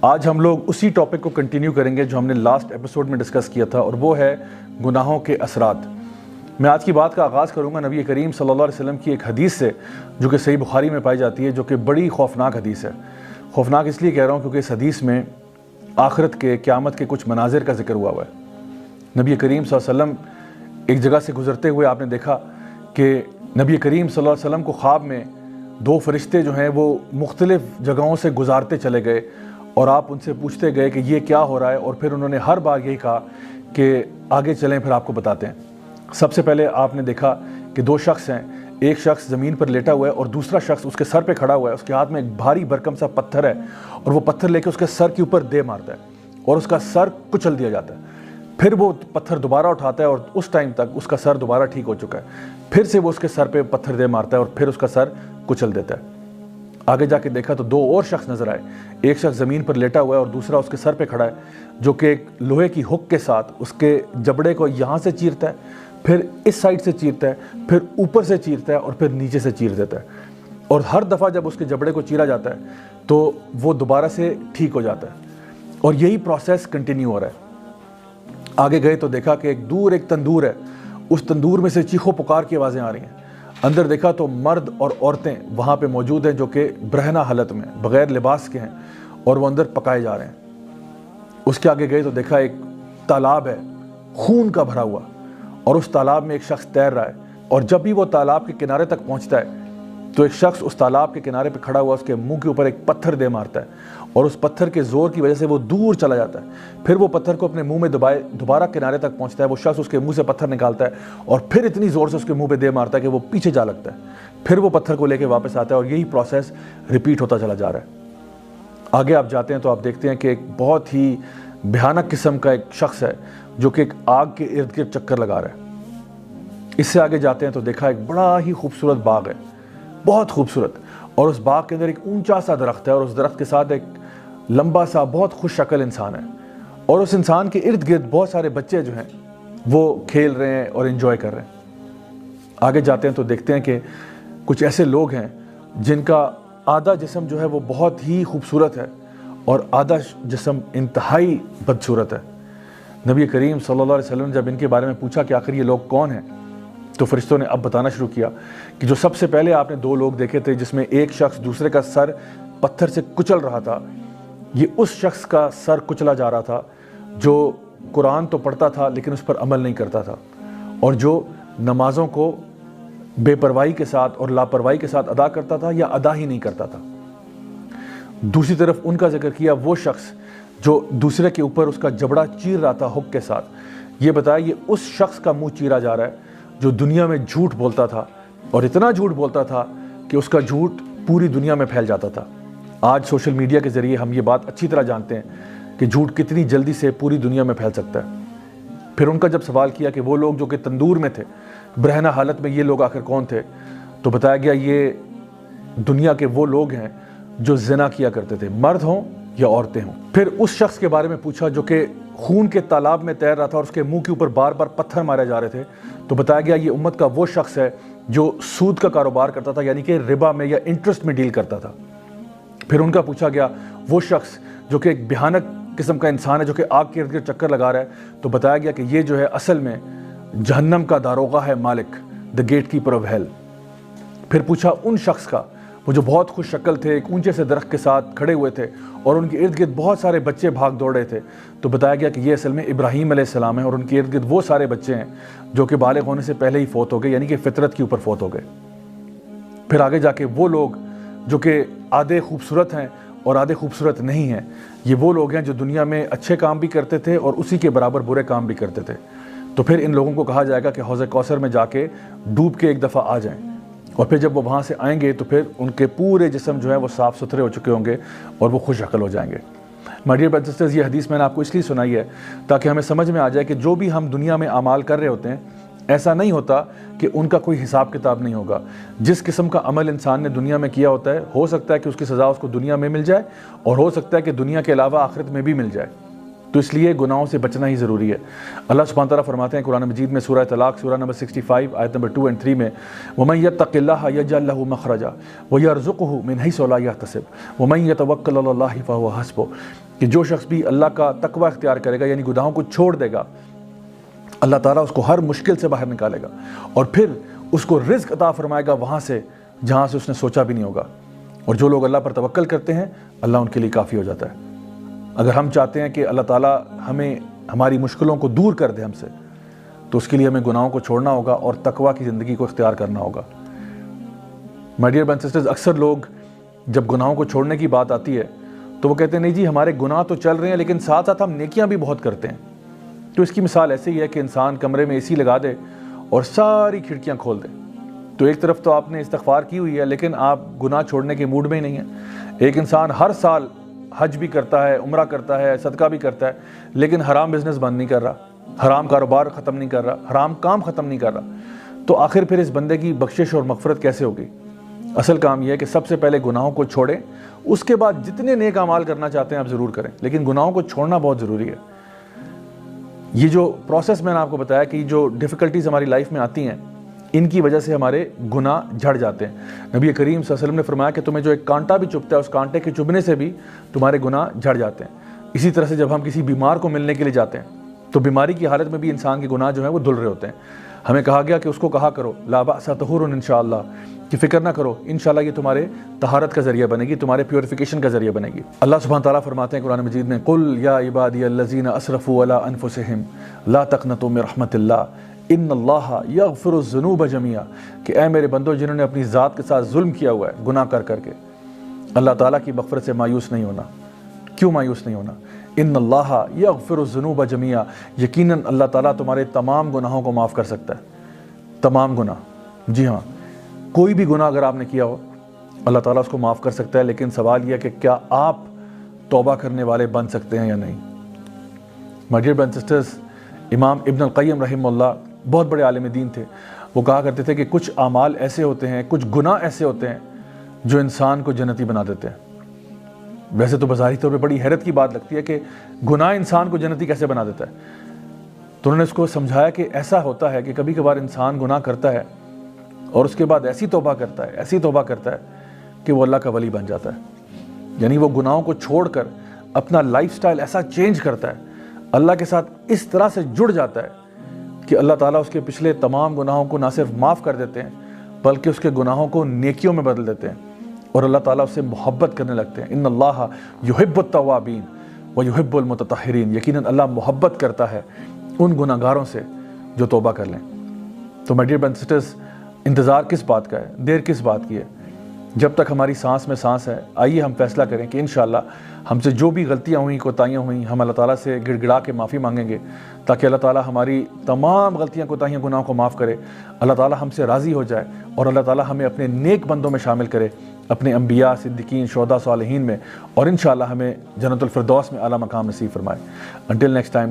آج ہم لوگ اسی ٹاپک کو کنٹینیو کریں گے جو ہم نے لاسٹ ایپیسوڈ میں ڈسکس کیا تھا، اور وہ ہے گناہوں کے اثرات۔ میں آج کی بات کا آغاز کروں گا نبی کریم صلی اللہ علیہ وسلم کی ایک حدیث سے جو کہ صحیح بخاری میں پائی جاتی ہے، جو کہ بڑی خوفناک حدیث ہے۔ خوفناک اس لیے کہہ رہا ہوں کیونکہ اس حدیث میں آخرت کے، قیامت کے کچھ مناظر کا ذکر ہوا ہے۔ نبی کریم صلی اللہ علیہ وسلم ایک جگہ سے گزرتے ہوئے آپ نے دیکھا کہ نبی کریم صلی اللہ علیہ وسلم کو خواب میں دو فرشتے جو ہیں وہ مختلف جگہوں سے گزارتے چلے گئے، اور آپ ان سے پوچھتے گئے کہ یہ کیا ہو رہا ہے، اور پھر انہوں نے ہر بار یہی کہا کہ آگے چلیں پھر آپ کو بتاتے ہیں۔ سب سے پہلے آپ نے دیکھا کہ دو شخص ہیں، ایک شخص زمین پر لیٹا ہوا ہے اور دوسرا شخص اس کے سر پہ کھڑا ہوا ہے، اس کے ہاتھ میں ایک بھاری بھرکم سا پتھر ہے، اور وہ پتھر لے کے اس کے سر کے اوپر دے مارتا ہے اور اس کا سر کچل دیا جاتا ہے۔ پھر وہ پتھر دوبارہ اٹھاتا ہے اور اس ٹائم تک اس کا سر دوبارہ ٹھیک ہو چکا ہے، پھر سے وہ اس کے سر پہ پتھر دے مارتا ہے اور پھر اس کا سر کچل دیتا ہے۔ آگے جا کے دیکھا تو دو اور شخص نظر آئے، ایک شخص زمین پر لیٹا ہوا ہے اور دوسرا اس کے سر پہ کھڑا ہے، جو کہ ایک لوہے کی ہک کے ساتھ اس کے جبڑے کو یہاں سے چیرتا ہے، پھر اس سائڈ سے چیرتا ہے، پھر اوپر سے چیرتا ہے اور پھر نیچے سے چیر دیتا ہے، اور ہر دفعہ جب اس کے جبڑے کو چیرا جاتا ہے تو وہ دوبارہ سے ٹھیک ہو جاتا ہے، اور یہی پروسیس کنٹینیو ہو رہا ہے۔ آگے گئے تو دیکھا کہ ایک تندور ہے، اس تندور میں سے چیخو پکار کی آوازیں آ رہی ہیں۔ اندر دیکھا تو مرد اور عورتیں وہاں پہ موجود ہیں جو کہ برہنہ حالت میں بغیر لباس کے ہیں، اور وہ اندر پکائے جا رہے ہیں۔ اس کے آگے گئے تو دیکھا ایک تالاب ہے خون کا بھرا ہوا، اور اس تالاب میں ایک شخص تیر رہا ہے، اور جب بھی وہ تالاب کے کنارے تک پہنچتا ہے تو ایک شخص اس تالاب کے کنارے پہ کھڑا ہوا اس کے منہ کے اوپر ایک پتھر دے مارتا ہے، اور اس پتھر کے زور کی وجہ سے وہ دور چلا جاتا ہے۔ پھر وہ پتھر کو اپنے منہ میں دبائے دوبارہ کنارے تک پہنچتا ہے، وہ شخص اس کے منہ سے پتھر نکالتا ہے اور پھر اتنی زور سے اس کے منہ پہ دے مارتا ہے کہ وہ پیچھے جا لگتا ہے، پھر وہ پتھر کو لے کے واپس آتا ہے، اور یہی پروسیس ریپیٹ ہوتا چلا جا رہا ہے۔ آگے آپ جاتے ہیں تو آپ دیکھتے ہیں کہ ایک بہت ہی بھیانک قسم کا ایک شخص ہے جو کہ ایک آگ کے ارد گرد چکر لگا رہا ہے۔ اس سے آگے جاتے ہیں تو دیکھا ایک بڑا ہی خوبصورت باغ ہے، بہت خوبصورت، اور اس باغ کے اندر ایک اونچا سا درخت ہے، اور اس درخت کے ساتھ ایک لمبا سا بہت خوش شکل انسان ہے، اور اس انسان کے ارد گرد بہت سارے بچے جو ہیں وہ کھیل رہے ہیں اور انجوائے کر رہے ہیں۔ آگے جاتے ہیں تو دیکھتے ہیں کہ کچھ ایسے لوگ ہیں جن کا آدھا جسم جو ہے وہ بہت ہی خوبصورت ہے اور آدھا جسم انتہائی بدصورت ہے۔ نبی کریم صلی اللہ علیہ وسلم نے جب ان کے بارے میں پوچھا کہ آخر یہ لوگ کون ہیں، تو فرشتوں نے اب بتانا شروع کیا کہ جو سب سے پہلے آپ نے دو لوگ دیکھے تھے جس میں ایک شخص دوسرے کا سر پتھر سے کچل رہا تھا، یہ اس شخص کا سر کچلا جا رہا تھا جو قرآن تو پڑھتا تھا لیکن اس پر عمل نہیں کرتا تھا، اور جو نمازوں کو بے پرواہی کے ساتھ اور لاپرواہی کے ساتھ ادا کرتا تھا یا ادا ہی نہیں کرتا تھا۔ دوسری طرف ان کا ذکر کیا وہ شخص جو دوسرے کے اوپر اس کا جبڑا چیر رہا تھا ہک کے ساتھ، یہ بتایا یہ اس شخص کا منہ چیرا جا رہا ہے جو دنیا میں جھوٹ بولتا تھا، اور اتنا جھوٹ بولتا تھا کہ اس کا جھوٹ پوری دنیا میں پھیل جاتا تھا۔ آج سوشل میڈیا کے ذریعے ہم یہ بات اچھی طرح جانتے ہیں کہ جھوٹ کتنی جلدی سے پوری دنیا میں پھیل سکتا ہے۔ پھر ان کا جب سوال کیا کہ وہ لوگ جو کہ تندور میں تھے، برہنہ حالت میں، یہ لوگ آخر کون تھے، تو بتایا گیا یہ دنیا کے وہ لوگ ہیں جو زنا کیا کرتے تھے، مرد ہوں یا عورتیں ہوں۔ پھر اس شخص کے بارے میں پوچھا جو کہ خون کے تالاب میں تیر رہا تھا اور اس کے منہ کے اوپر بار بار پتھر مارے جا رہے تھے، تو بتایا گیا یہ امت کا وہ شخص ہے جو سود کا کاروبار کرتا تھا، یعنی کہ ربا میں یا انٹرسٹ میں ڈیل کرتا تھا۔ پھر ان کا پوچھا گیا وہ شخص جو کہ ایک بھیانک قسم کا انسان ہے جو کہ آگ کے ارد گرد چکر لگا رہا ہے، تو بتایا گیا کہ یہ جو ہے اصل میں جہنم کا داروغہ ہے، مالک، دا گیٹ کیپر آف ہیل۔ پھر پوچھا ان شخص کا وہ جو بہت خوش شکل تھے، ایک اونچے سے درخت کے ساتھ کھڑے ہوئے تھے اور ان کے ارد گرد بہت سارے بچے بھاگ دوڑ رہے تھے، تو بتایا گیا کہ یہ اصل میں ابراہیم علیہ السلام ہے، اور ان کے ارد گرد وہ سارے بچے ہیں جو کہ بالغ ہونے سے پہلے ہی فوت ہو گئے، یعنی کہ فطرت کے اوپر فوت ہو گئے۔ پھر آگے جا کے وہ لوگ جو کہ آدھے خوبصورت ہیں اور آدھے خوبصورت نہیں ہیں، یہ وہ لوگ ہیں جو دنیا میں اچھے کام بھی کرتے تھے اور اسی کے برابر برے کام بھی کرتے تھے۔ تو پھر ان لوگوں کو کہا جائے گا کہ حوض کوثر میں جا کے ڈوب کے ایک دفعہ آ جائیں، اور پھر جب وہ وہاں سے آئیں گے تو پھر ان کے پورے جسم جو ہے وہ صاف ستھرے ہو چکے ہوں گے اور وہ خوش عقل ہو جائیں گے۔ My dear brothers and sisters, یہ حدیث میں نے آپ کو اس لیے سنائی ہے تاکہ ہمیں سمجھ میں آ جائے کہ جو بھی ہم دنیا میں اعمال کر رہے ہوتے ہیں، ایسا نہیں ہوتا کہ ان کا کوئی حساب کتاب نہیں ہوگا۔ جس قسم کا عمل انسان نے دنیا میں کیا ہوتا ہے، ہو سکتا ہے کہ اس کی سزا اس کو دنیا میں مل جائے، اور ہو سکتا ہے کہ دنیا کے علاوہ آخرت میں بھی مل جائے۔ تو اس لیے گناہوں سے بچنا ہی ضروری ہے۔ اللہ سبحانہ تعالیٰ فرماتے ہیں قرآن مجید میں سورہ طلاق سورہ نمبر 65 آیت نمبر 2 اور 3 میں وَمَن يَتَّقِ اللَّهَ يَجْعَل لَّهُ مَخْرَجًا وَيَرْزُقْهُ مِنْ حَيْثُ لَا يَحْتَسِبُ وَمَن يَتَوَكَّلْ عَلَى اللَّهِ فَهُوَ حَسْبُهُ کہ جو شخص بھی اللہ کا تقوی اختیار کرے گا، یعنی گناہوں کو چھوڑ دے گا، اللہ تعالیٰ اس کو ہر مشکل سے باہر نکالے گا اور پھر اس کو رزق عطا فرمائے گا وہاں سے جہاں سے اس نے سوچا بھی نہیں ہوگا۔ اور جو لوگ اللہ پر توکل کرتے ہیں اللہ ان کے لیے کافی ہو جاتا ہے۔ اگر ہم چاہتے ہیں کہ اللہ تعالیٰ ہمیں ہماری مشکلوں کو دور کر دے ہم سے، تو اس کے لیے ہمیں گناہوں کو چھوڑنا ہوگا اور تقوی کی زندگی کو اختیار کرنا ہوگا۔ My dear brothers and sisters, اکثر لوگ جب گناہوں کو چھوڑنے کی بات آتی ہے تو وہ کہتے ہیں نہیں جی ہمارے گناہ تو چل رہے ہیں لیکن ساتھ ساتھ ہم نیکیاں بھی بہت کرتے ہیں۔ تو اس کی مثال ایسے ہی ہے کہ انسان کمرے میں اے سی لگا دے اور ساری کھڑکیاں کھول دے، تو ایک طرف تو آپ نے استغفار کی ہوئی ہے لیکن آپ گناہ چھوڑنے کے موڈ میں ہی نہیں ہیں۔ ایک انسان ہر سال حج بھی کرتا ہے، عمرہ کرتا ہے، صدقہ بھی کرتا ہے، لیکن حرام بزنس بند نہیں کر رہا، حرام کاروبار ختم نہیں کر رہا، حرام کام ختم نہیں کر رہا، تو آخر پھر اس بندے کی بخشش اور مغفرت کیسے ہوگی؟ اصل کام یہ ہے کہ سب سے پہلے گناہوں کو چھوڑیں، اس کے بعد جتنے نیک اعمال کرنا چاہتے ہیں آپ ضرور کریں، لیکن گناہوں کو چھوڑنا بہت ضروری ہے۔ یہ جو پروسیس میں نے آپ کو بتایا کہ جو ڈیفیکلٹیز ہماری لائف میں آتی ہیں ان کی وجہ سے ہمارے گناہ جھڑ جاتے ہیں۔ نبی کریم صلی اللہ علیہ وسلم نے فرمایا کہ تمہیں جو ایک کانٹا بھی چبھتا ہے اس کانٹے کے چبھنے سے بھی تمہارے گناہ جھڑ جاتے ہیں۔ اسی طرح سے جب ہم کسی بیمار کو ملنے کے لیے جاتے ہیں تو بیماری کی حالت میں بھی انسان کے گناہ جو ہیں وہ دھل رہے ہوتے ہیں۔ ہمیں کہا گیا کہ اس کو کہا کرو لا بأس طہور انشاءاللہ، کہ فکر نہ کرو انشاءاللہ یہ تمہارے طہارت کا ذریعہ بنے گی، تمہارے پیوریفیکیشن کا ذریعہ بنے گی۔ اللہ سبحانہ تعالیٰ فرماتے ہیں قرآن مجید میں قل یا عبادی الذین اسرفوا علی انفسہم لا تقنطوا من رحمت اللہ ان اللہ یغفر الذنوب جميعا، کہ اے میرے بندو جنہوں نے اپنی ذات کے ساتھ ظلم کیا ہوا ہے گناہ کر کر کے، اللہ تعالیٰ کی مغفرت سے مایوس نہیں ہونا۔ کیوں مایوس نہیں ہونا؟ ان اللہ یغفر الذنوب جميعا، یقیناً اللہ تعالیٰ تمہارے تمام گناہوں کو معاف کر سکتا ہے، تمام گناہ۔ جی ہاں، کوئی بھی گناہ اگر آپ نے کیا ہو اللہ تعالیٰ اس کو معاف کر سکتا ہے، لیکن سوال یہ ہے کہ کیا آپ توبہ کرنے والے بن سکتے ہیں یا نہیں۔ My dear brothers and sisters, امام ابن القیم رحمہ اللہ بہت بڑے عالم دین تھے، وہ کہا کرتے تھے کہ کچھ اعمال ایسے ہوتے ہیں، کچھ گناہ ایسے ہوتے ہیں جو انسان کو جنتی بنا دیتے ہیں۔ ویسے تو بظاہری طور پہ بڑی حیرت کی بات لگتی ہے کہ گناہ انسان کو جنتی کیسے بنا دیتا ہے، تو انہوں نے اس کو سمجھایا کہ ایسا ہوتا ہے کہ کبھی کبھار انسان گناہ کرتا ہے اور اس کے بعد ایسی توبہ کرتا ہے، ایسی توبہ کرتا ہے کہ وہ اللہ کا ولی بن جاتا ہے۔ یعنی وہ گناہوں کو چھوڑ کر اپنا لائف سٹائل ایسا چینج کرتا ہے، اللہ کے ساتھ اس طرح سے جڑ جاتا ہے کہ اللہ تعالیٰ اس کے پچھلے تمام گناہوں کو نہ صرف معاف کر دیتے ہیں بلکہ اس کے گناہوں کو نیکیوں میں بدل دیتے ہیں اور اللہ تعالیٰ اس سے محبت کرنے لگتے ہیں۔ ان اللہ یحب التوابین ویحب المتطہرین، یقیناً اللہ محبت کرتا ہے ان گناہگاروں سے جو توبہ کر لیں۔ تو my dear brothers and sisters, انتظار کس بات کا ہے، دیر کس بات کی ہے؟ جب تک ہماری سانس میں سانس ہے آئیے ہم فیصلہ کریں کہ انشاءاللہ ہم سے جو بھی غلطیاں ہوئیں، کوتاہیاں ہوئیں، ہم اللہ تعالیٰ سے گڑ گڑا کے معافی مانگیں گے تاکہ اللہ تعالیٰ ہماری تمام غلطیاں، کوتاہیاں، گناہوں کو معاف کرے، اللہ تعالیٰ ہم سے راضی ہو جائے اور اللہ تعالیٰ ہمیں اپنے نیک بندوں میں شامل کرے، اپنے انبیاء، صدیقین، شہداء، صالحین میں، اور انشاءاللہ ہمیں جنت الفردوس میں اعلیٰ مقام نصیب فرمائے۔ Until next time.